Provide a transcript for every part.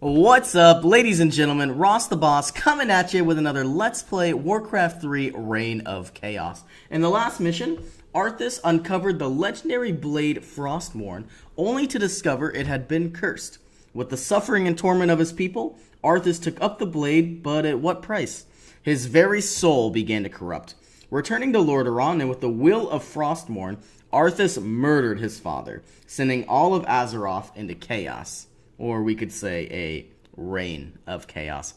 What's up, ladies and gentlemen? Ross the Boss coming at you with another Let's Play Warcraft 3 Reign of Chaos. In the last mission, Arthas uncovered the legendary blade Frostmourne, only to discover it had been cursed. With the suffering and torment of his people, Arthas took up the blade, but at what price? His very soul began to corrupt. Returning to Lordaeron, and with the will of Frostmourne, Arthas murdered his father, sending all of Azeroth into chaos. Or we could say a reign of chaos.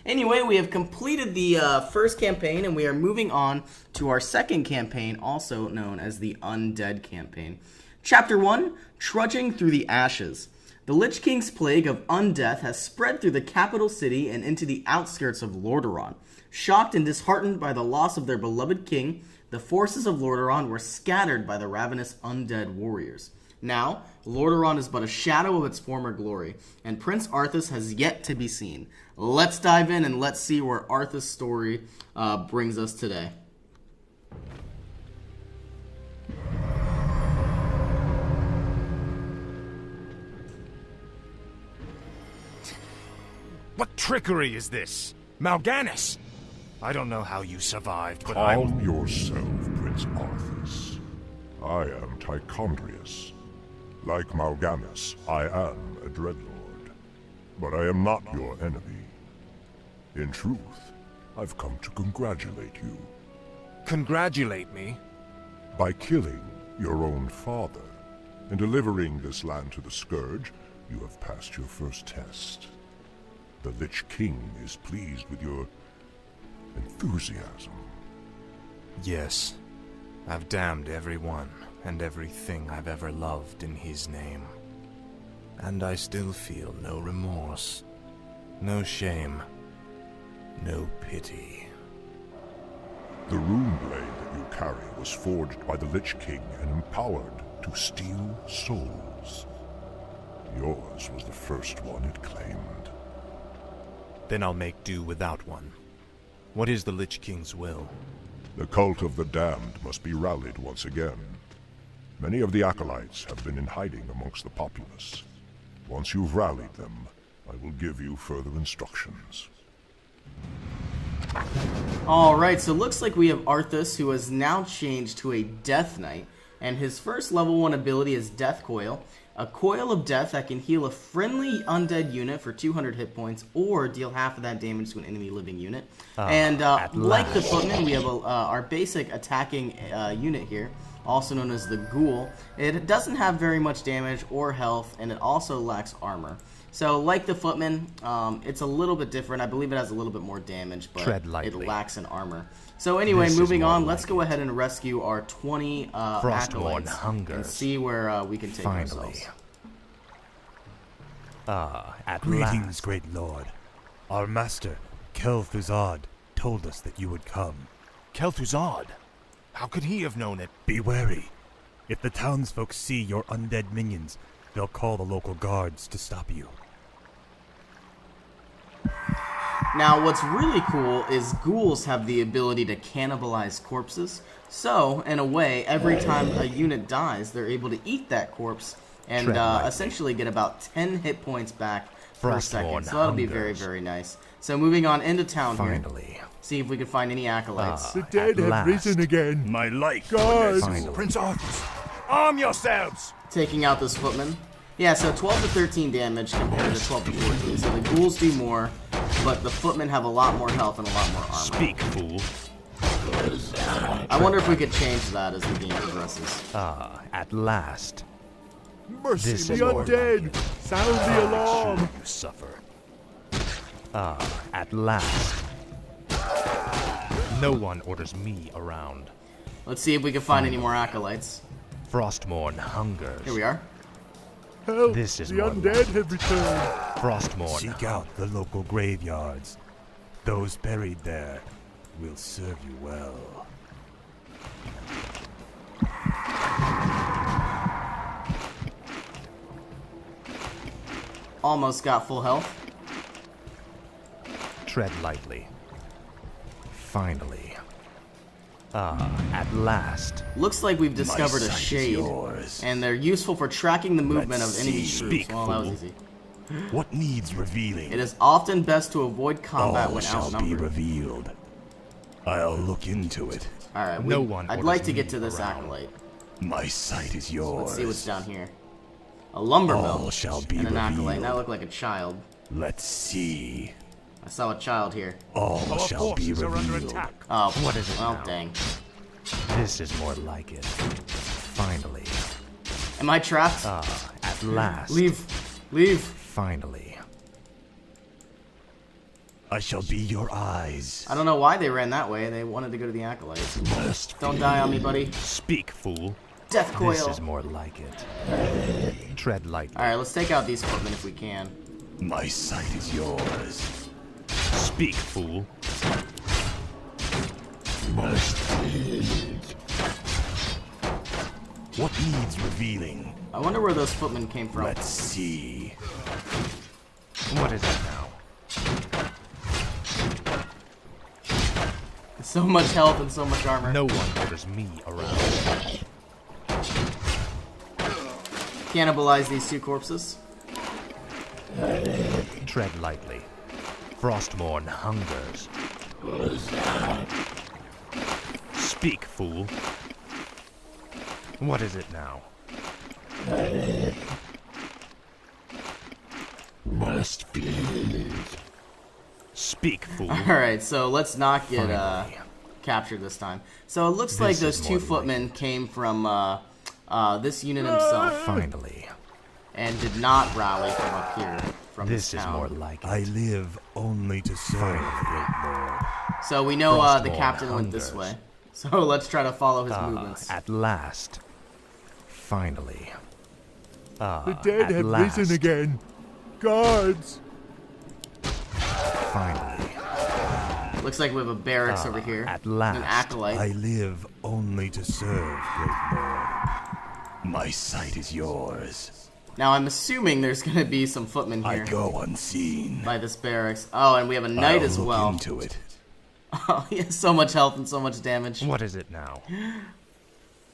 Anyway, we have completed the first campaign, and we are moving on to our second campaign, also known as the Undead campaign. Chapter 1, Trudging Through the Ashes. The Lich King's plague of undeath has spread through the capital city and into the outskirts of Lordaeron. Shocked and disheartened by the loss of their beloved king, the forces of Lordaeron were scattered by the ravenous undead warriors. Now, Lordaeron is but a shadow of its former glory, and Prince Arthas has yet to be seen. Let's dive in and let's see where Arthas' story brings us today. What trickery is this? Mal'Ganis! I don't know how you survived, but Calm yourself, Prince Arthas. I am Tichondrius. Like Mal'Ganis, I am a Dreadlord. But I am not your enemy. In truth, I've come to congratulate you. Congratulate me? By killing your own father and delivering this land to the Scourge, you have passed your first test. The Lich King is pleased with your enthusiasm. Yes. I've damned everyone and everything I've ever loved in his name. And I still feel no remorse, no shame, no pity. The rune blade that you carry was forged by the Lich King and empowered to steal souls. Yours was the first one it claimed. Then I'll make do without one. What is the Lich King's will? The cult of the damned must be rallied once again. Many of the acolytes have been in hiding amongst the populace. Once you've rallied them, I will give you further instructions. Alright, so it looks like we have Arthas, who has now changed to a Death Knight, and his first level 1 ability is Death Coil. A coil of death that can heal a friendly undead unit for 200 hit points or deal half of that damage to an enemy living unit. Like the Footman, we have our basic attacking unit here, also known as the Ghoul. It doesn't have very much damage or health, and it also lacks armor. So, like the Footman, it's a little bit different. I believe it has a little bit more damage, but it lacks an armor. So anyway, moving on, let's go ahead and rescue our 20 acolytes and see where we can take ourselves. Greetings, great lord. Our master, Kel'Thuzad, told us that you would come. Kel'Thuzad? How could he have known it? Be wary. If the townsfolk see your undead minions, they'll call the local guards to stop you. Now, what's really cool is ghouls have the ability to cannibalize corpses. So, in a way, every time a unit dies, they're able to eat that corpse and essentially get about 10 hit points back per second. So that'll be very, very nice. So moving on into town here. See if we can find any acolytes. The dead have risen again. My life. Guards! Prince Arthas, arm yourselves! Taking out this Footman. Yeah, so 12 to 13 damage compared to 12 to 14. So the ghouls do more, but the Footmen have a lot more health and a lot more armor. Speak, fool. I wonder if we could change that as the game progresses. At last. Mercy, the undead! Sound the alarm! You suffer. At last. No one orders me around. Let's see if we can find any more acolytes. Frostmourne hungers. Here we are. Help! This is the more undead have returned! Frostmourne. Seek out the local graveyards. Those buried there will serve you well. Almost got full health. Tread lightly. Finally. At last. Looks like we've discovered a sight is shade, yours. and they're useful for tracking the movement Let's of enemy see. troops. Speak, Well, that was fool. easy. What needs revealing? It is often best to avoid combat All when shall be outnumbered. revealed. I'll look into it. Alright, No one I'd orders like to me get to this around. acolyte. My sight is yours. Let's see what's down here. A lumber All mill shall be and an acolyte. revealed. That looked like a child. Let's see. I saw a child here. All Our shall be forces are under revealed. attack. Oh, What is it well, now? dang. This is more like it. Finally. Am I trapped? At last. Leave. Leave. Finally. I shall be your eyes. I don't know why they ran that way. They wanted to go to the acolyte. Must Don't die on me, buddy. Speak, fool. Death coil. This is more like it. Tread lightly. Alright, let's take out these footmen if we can. My sight is yours. Speak, fool. What needs revealing? I wonder where those footmen came from. Let's see. What is it now? So much health and so much armor. No one orders me around. Cannibalize these two corpses. Tread lightly. Frostmourne hungers. Speak, fool. What is it now? Must be. Speak, fool. Alright, so let's not get Finally. captured this time. So it looks like This those is two more footmen came from this unit himself Finally. and did not rally from up here, from This this is town. more like it. I live only to serve, great lord. So we know the Frostmourne captain went this hungers. way. So let's try to follow his movements. At last. Finally. The dead at have last. risen again. Guards! Finally. Looks like we have a barracks over here. at An last. acolyte. I live only to serve, great lord. My sight is yours. Now I'm assuming there's going to be some footmen I here go unseen. by this barracks. Oh, and we have a knight I'll as look well. into it. Oh, he has so much health and so much damage. What is it now?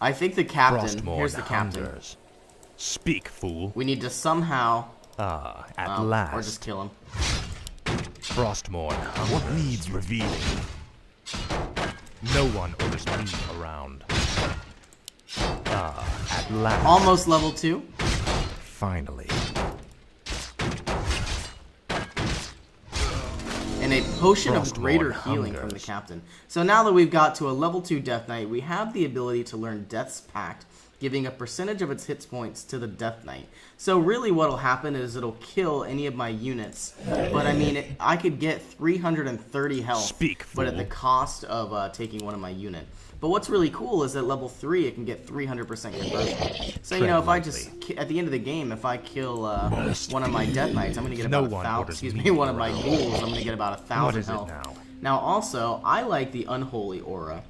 I think the captain. Frostmourne Here's the captain. hungers. Speak, fool. We need to somehow, At or last. just kill him. Frostmourne hungers. What needs revealing? No one orders me around. At last. Almost level 2. Finally. And a potion of Frostmourne greater healing from the hungers. captain. So now that we've got to a level 2 Death Knight, we have the ability to learn Death's Pact, giving a percentage of its hit points to the Death Knight. So really what'll happen is it'll kill any of my units. But I mean, I could get 330 health, Speak, but at fool. the cost of taking one of my unit. But what's really cool is at level 3 it can get 300% conversion. So you know, if I just at the end of the game, if I kill one of my Death Knights, I'm gonna get No about one 1,000. orders Excuse me me, one of my around. ghouls, I'm gonna get about 1,000 What is it health. now? Now also, I like the Unholy Aura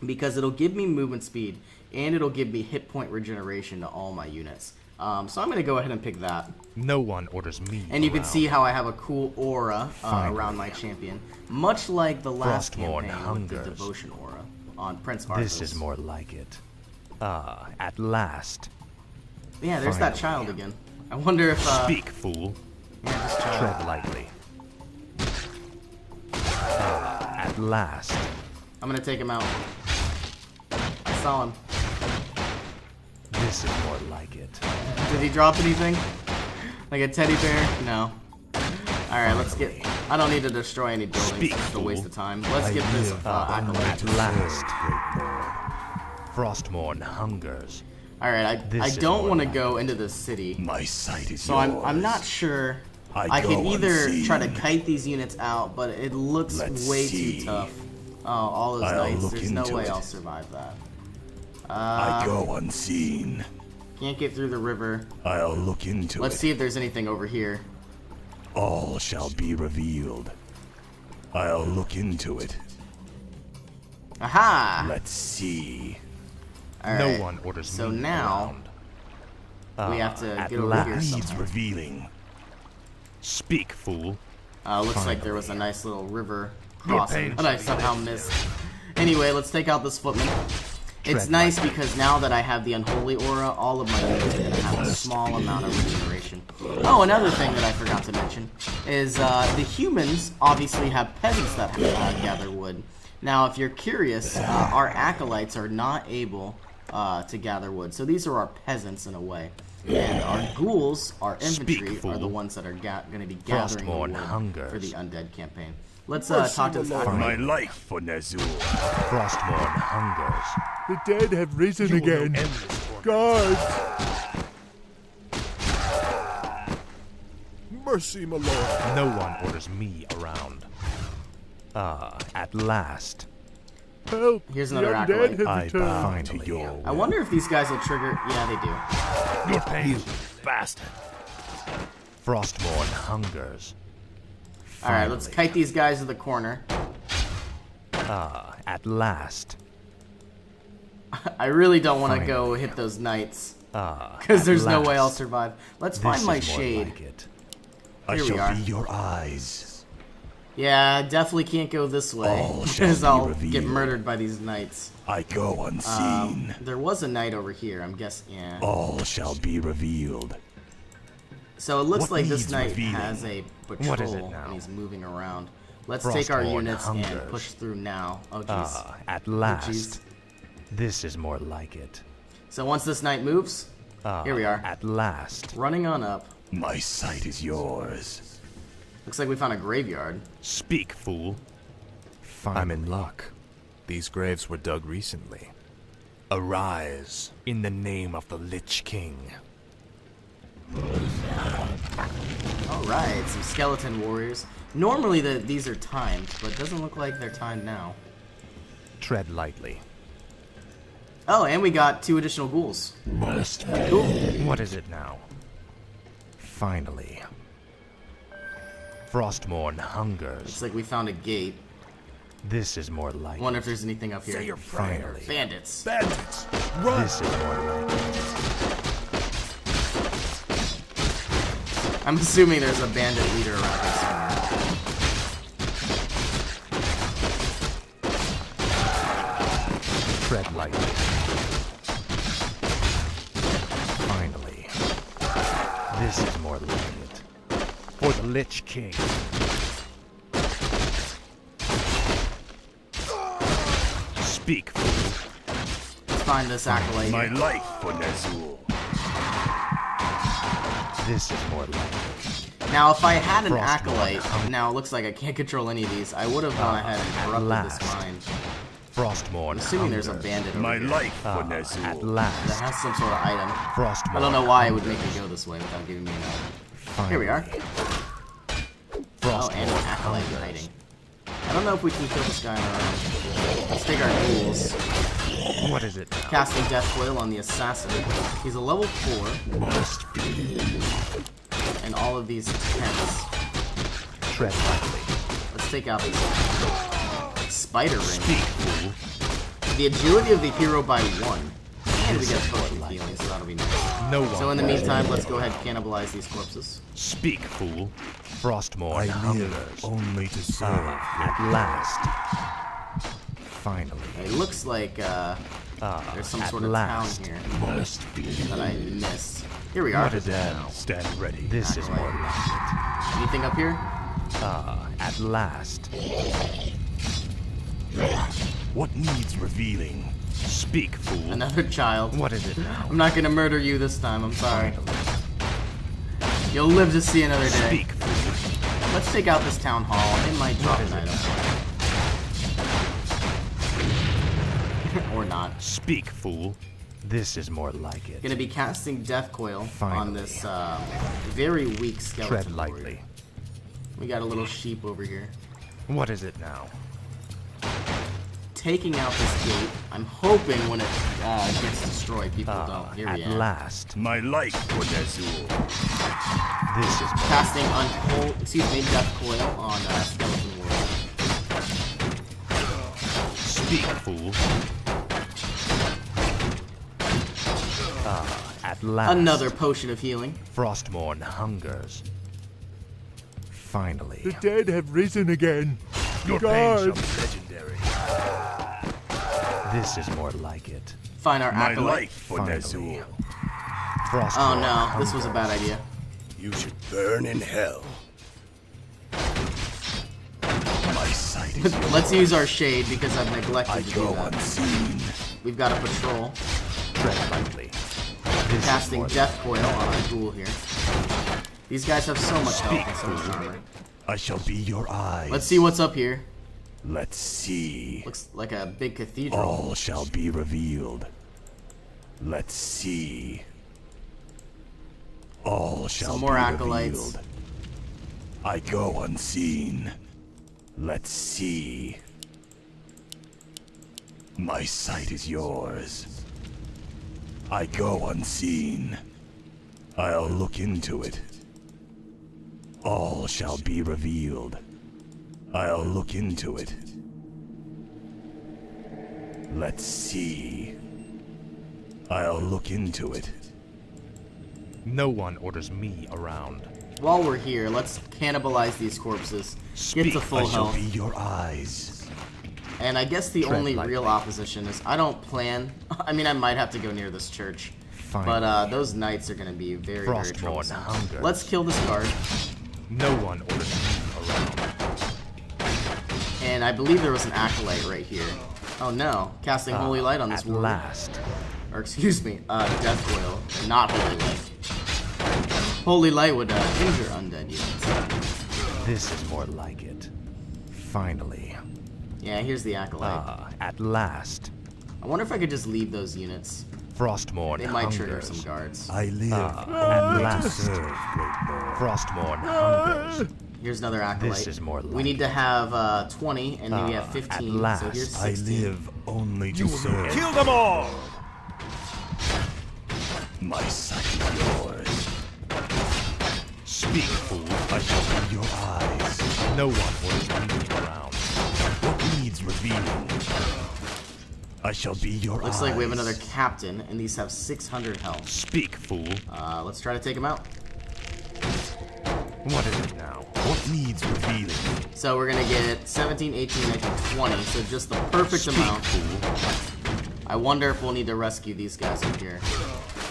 because it'll give me movement speed and it'll give me hit point regeneration to all my units. So I'm going to go ahead and pick that. No one orders me And you can around. see how I have a cool aura Finally. around my champion. Much like the last Frostmourne campaign with the hungers. Devotion aura on Prince Arthas. This is more like it. At last. Yeah, there's that Finally. child again. I wonder if... Speak, fool. Yeah, this child. Tread lightly. At last. I'm going to take him out. I saw him. This is more like it. Did he drop anything? Like a teddy bear? No. Alright, let's get... I don't need to destroy any buildings. Speak, It's just a waste fool. of time. Let's get this acolyte. At last. Frostmourne hungers. Alright, I This is don't more want to like go into the city. My sight is So yours. I'm not sure. I I could go either unseen. try to kite these units out, but it looks Let's way see. too tough. Oh, all those I'll knights. look There's no into way it. I'll survive that. I go unseen. Can't get through the river. I'll look into Let's it. see if there's anything over here. All shall be revealed. I'll look into it. Aha! Let's see. Alright. No one orders So me now around. we have to at get over here last. Needs somehow. revealing. Speak, fool. Looks like there was a nice little river Your crossing pain that I shall be somehow missed. Anyway, let's take out this footman. It's nice because now that I have the Unholy Aura, all of my units are going to have a small amount of regeneration. Oh, another thing that I forgot to mention is the humans obviously have peasants that gather wood. Now, if you're curious, our acolytes are not able to gather wood. So these are our peasants in a way. And our ghouls, our infantry, are the ones that are going to be gathering the wood for the undead campaign. Let's talk to this acolyte. My life for Nezul. Frostmourne hungers. The dead have risen again. Guards! Mercy, my lord. No one orders me around. At last. Help! Here's another acolyte. I bow to your I wonder if these guys will trigger. Yeah, they do. Your pain, bastard. Frostmourne hungers. Alright, let's kite these guys to the corner. At last. I really don't want to go hit those knights. Because there's no way I'll survive. Let's find my shade. I Here we shall are. be your eyes. Yeah, definitely can't go this way. All Because shall be I'll get revealed. murdered by these knights. I go unseen. There was a knight over here, I'm guessing. Yeah. All shall be revealed. So it looks What like this needs knight revealing? has a patrol What is it now? and he's moving around. Let's take our Frostmourne units and hungers. push through now. Oh jeez. At Oh, last. jeez. This is more like it. So once this knight moves, here we are. At last. Running on up. My sight is yours. Looks like we found a graveyard. Speak, fool. I'm in luck. These graves were dug recently. Arise in the name of the Lich King. Alright, some skeleton warriors. Normally these are timed, but it doesn't look like they're timed now. Tread lightly. Oh, and we got 2 additional ghouls. Cool. What is it now? Finally. Frostmourne hungers. Looks like we found a gate. This is more like I wonder if there's anything up here. Finally. Bandits. Bandits! Run! This is more like it. I'm assuming there's a bandit leader around here somewhere. Tread lightly. Finally. This is more like it. For the Lich King. Speak, fool. Let's find this acolyte. My life for Nezul. This is more like it. Now, if I had an Frostmourne acolyte, hungers. now it looks like I can't control any of these, I would have gone ahead and corrupted last. this mine. Frostmourne I'm assuming there's a hungers. bandit over here for Nezul. At that last. has some sort of item. Frostmourne. I don't know why it would make me go this way without giving me an item. Here we are. Oh, and an acolyte hiding. I don't know if we can kill this guy on our own. Let's take our ghouls. What is it now? Casting Death Coil on the assassin. He's a level 4. And all of these tents. Tread lightly. Let's take out these spider rings. Speak, fool. The agility of the hero by 1. And we get potion healing, so that'll be nice. No one. So in the meantime, let's go ahead and cannibalize these corpses. Speak, fool. Frostmourne I live hungers. only to serve. At last. Finally. It looks like there's some at sort of last. town here that I missed. Here we are. What is it now? Stand ready. This is more like Anything up here? it. At last. What needs revealing? Speak, fool. Another child. What is it now? I'm not gonna murder you this time, I'm sorry. You'll live to see another day. Speak, fool. Let's take out this town hall. It might drop an item. Or not. Speak, fool. This is more like it. Gonna be casting Death Coil on Finally. this very weak skeleton. Tread warrior. lightly. We got a little sheep over here. What is it now? Taking out this gate. I'm hoping when it gets destroyed, people don't. Here we At are. last. My life for Nezul. This is more. Casting Death Coil on skeleton warrior. Speak, fool. At last. Another potion of healing. Frostmourne hungers. Finally. The dead have risen again. Your pain shall be legendary. This is more like it. Find our My acolyte. life for Nezul. Frost Oh Lord no, this hunger. was a bad idea. You should burn in hell. My sight is yours. Let's use our shade because I've I neglected to do go that. unseen. We've got a patrol. Tread lightly. This is Casting more Death Coil on our ghoul here. These guys have so much health and so much armor. I shall be your eyes. Let's see what's up here. Let's see. Looks like a big cathedral. All shall be revealed. Let's see. All shall Some more be acolytes. revealed. I go unseen. Let's see. My sight is yours. I go unseen. I'll look into it. All shall be revealed. I'll look into it. Let's see. I'll look into it. No one orders me around. While we're here, let's cannibalize these corpses. Get to I full shall health. be your eyes. And I guess the Tread only lightly. real opposition is I don't plan. I mean, I might have to go near this church. Fine. But those knights are going to be very, very Frostborn troublesome. hunger. Let's kill this guard. No one orders me around. And I believe there was an acolyte right here. Oh no, casting holy light on this At warrior. last. Or excuse me, death coil, not holy light. Holy light would injure undead units. This is more like it. Finally. Yeah, here's the acolyte. At last. I wonder if I could just leave those units. Frostmourne They might trigger hungers. some guards. I live At only to last. serve, great lord. Frostmourne hungers. Here's another acolyte. This is more we like need to have 20, and we have 15. at So last. here's I 16. live only to serve. Kill them all! My sight is yours. Speak, fool. I shall be your eyes. No one orders me around. What needs revealing? I shall be your eyes. Looks like we have another captain, and these have 600 health. Speak, fool. Let's try to take them out. What is it now? What needs revealing? So we're gonna get 17, 18, 19, 20. So just the perfect amount. I wonder if we'll need to rescue these guys up here.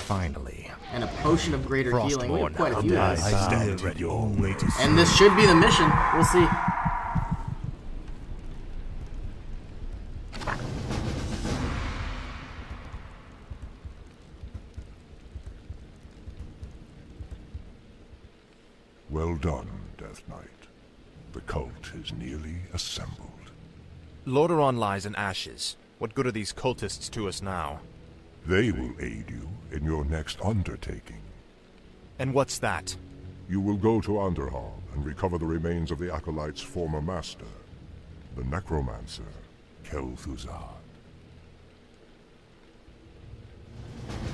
Finally. And a potion of greater healing. We have quite a few guys. I live only to serve. And this should be the mission. We'll see. Well done, Death Knight. The cult is nearly assembled. Lordaeron lies in ashes. What good are these cultists to us now? They will aid you in your next undertaking. And what's that? You will go to Underhall and recover the remains of the Acolyte's former master, the necromancer, Kel'Thuzad.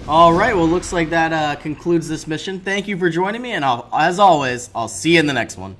All right. Well, looks like that concludes this mission. Thank you for joining me, and as always, I'll see you in the next one.